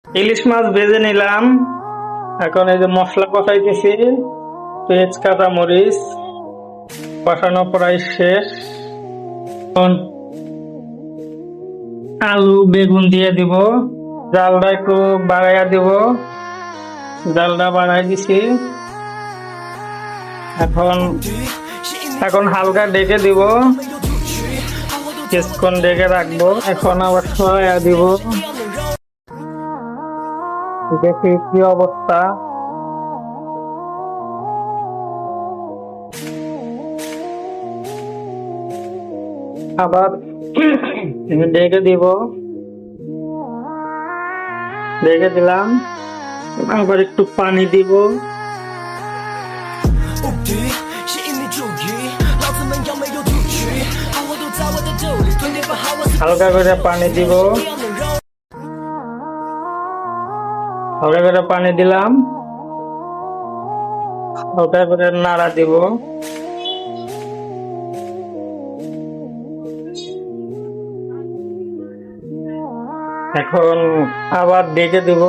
ইলিশ মাছ ভেজে নিলাম। এখন এই যে মশলা কষাইতেছি, পেঁয়াজ কাঁচা মরিচ কষানো প্রায় শেষ। এখন আলু বেগুন দিয়ে দিব, জালটা একটু বাড়াইয়া দিব। জালটা বাড়াই দিছি। এখন এখন হালকা ডেকে দিব, কিছুক্ষণ ডেকে রাখবো। এখন আবার সরাইয়া দিব, দেখি কি অবস্থা। আবার ডেকে দিব, ডেকে দিলাম। আবার একটু পানি দিব, হালকা করে পানি দিব, হালকা করে পানি দিলাম, হালকা করে নাড়া দিব। এখন আবার ডেকে দিব।